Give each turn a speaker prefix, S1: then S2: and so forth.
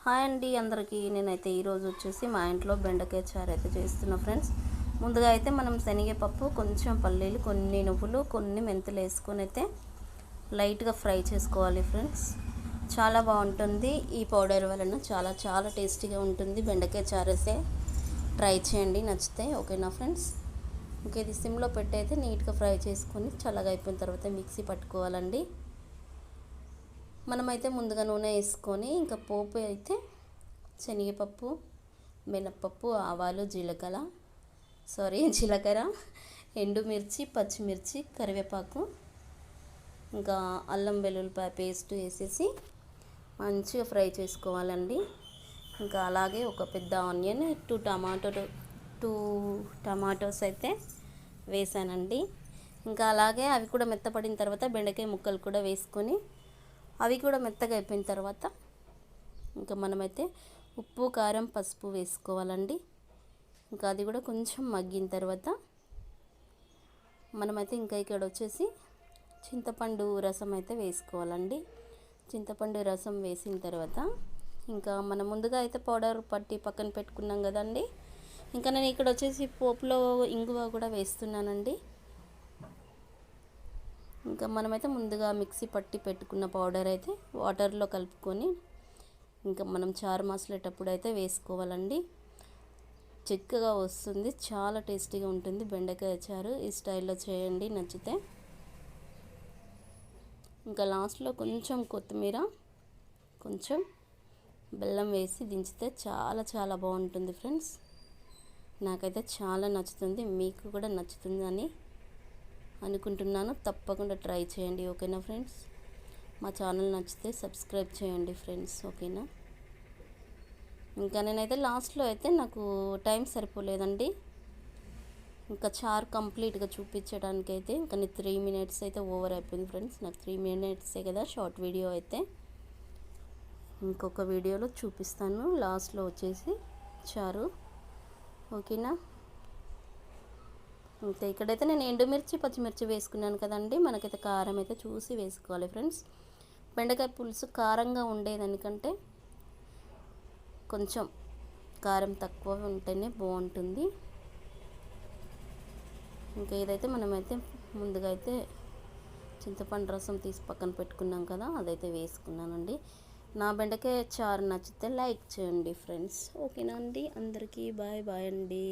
S1: Hi అండి అందరికీ. నేనైతే ఈరోజు వచ్చేసి మా ఇంట్లో బెండకాయ చారు అయితే చేస్తున్నా ఫ్రెండ్స్. ముందుగా అయితే మనం శనగపప్పు, కొంచెం పల్లీలు, కొన్ని నువ్వులు, కొన్ని మెంతులు వేసుకొని అయితే లైట్గా ఫ్రై చేసుకోవాలి ఫ్రెండ్స్. చాలా బాగుంటుంది. ఈ పౌడర్ వలన చాలా చాలా టేస్టీగా ఉంటుంది బెండకాయ చారు. అయితే ట్రై చేయండి, నచ్చితే. ఓకేనా ఫ్రెండ్స్? ఇంకా ఇది సిమ్లో పెట్టి అయితే నీట్గా ఫ్రై చేసుకొని చల్లగా అయిపోయిన తర్వాత మిక్సీ పట్టుకోవాలండి. మనమైతే ముందుగా నూనె వేసుకొని ఇంకా పోపు అయితే శనగపప్పు, మినప్పప్పు, ఆవాలు, జీలకర్ర, ఎండుమిర్చి, పచ్చిమిర్చి, కరివేపాకు, ఇంకా అల్లం వెల్లుల్లిపాయ పేస్ట్ వేసేసి మంచిగా ఫ్రై చేసుకోవాలండి. ఇంకా అలాగే ఒక పెద్ద ఆనియన్, టూ టమాటోస్ అయితే వేసానండి. ఇంకా అలాగే అవి కూడా మెత్తపడిన తర్వాత బెండకాయ ముక్కలు కూడా వేసుకొని అవి కూడా మెత్తగా అయిపోయిన తర్వాత ఇంకా మనమైతే ఉప్పు, కారం, పసుపు వేసుకోవాలండి. ఇంకా అది కూడా కొంచెం మగ్గిన తర్వాత మనమైతే ఇంకా ఇక్కడ వచ్చేసి చింతపండు రసం అయితే వేసుకోవాలండి. చింతపండు రసం వేసిన తర్వాత ఇంకా మనం ముందుగా అయితే పౌడర్ పట్టి పక్కన పెట్టుకున్నాం కదండి. ఇంకా నేను ఇక్కడ వచ్చేసి పోపులో ఇంగువ కూడా వేస్తున్నానండి. ఇంకా మనమైతే ముందుగా మిక్సీ పట్టి పెట్టుకున్న పౌడర్ అయితే వాటర్లో కలుపుకొని ఇంకా మనం చారు మసలేటప్పుడు అయితే వేసుకోవాలండి. చిక్కగా వస్తుంది, చాలా టేస్టీగా ఉంటుంది బెండకాయ చారు. ఈ స్టైల్లో చేయండి నచ్చితే. ఇంకా లాస్ట్లో కొంచెం కొత్తిమీర, కొంచెం బెల్లం వేసి దించితే చాలా చాలా బాగుంటుంది ఫ్రెండ్స్. నాకైతే చాలా నచ్చుతుంది, మీకు కూడా నచ్చుతుందని అనుకుంటున్నాను. తప్పకుండా ట్రై చేయండి. ఓకేనా ఫ్రెండ్స్? మా ఛానల్ నచ్చితే సబ్స్క్రైబ్ చేయండి ఫ్రెండ్స్. ఓకేనా? ఇంకా నేనైతే లాస్ట్లో అయితే నాకు టైం సరిపోలేదండి. ఇంకా చారు కంప్లీట్గా చూపించడానికి అయితే ఇంకా 3 మినిట్స్ అయితే ఓవర్ అయిపోయింది ఫ్రెండ్స్. నాకు 3 మినిట్సే కదా షార్ట్ వీడియో అయితే. ఇంకొక వీడియోలో చూపిస్తాను లాస్ట్లో వచ్చేసి చారు. ఓకేనా? ఇంకా ఇక్కడైతే నేను ఎండుమిర్చి, పచ్చిమిర్చి వేసుకున్నాను కదండి. మనకైతే కారం అయితే చూసి వేసుకోవాలి ఫ్రెండ్స్. బెండకాయ పులుసు కారంగా ఉండేదానికంటే కొంచెం కారం తక్కువ ఉంటేనే బాగుంటుంది. ఇంకా ఇదైతే మనమైతే ముందుగా అయితే చింతపండు రసం తీసి పక్కన పెట్టుకున్నాం కదా, అదైతే వేసుకున్నానండి. నా బెండకాయ చారు నచ్చితే లైక్ చేయండి ఫ్రెండ్స్. ఓకేనా అండి? అందరికీ బాయ్ బాయ్ అండి.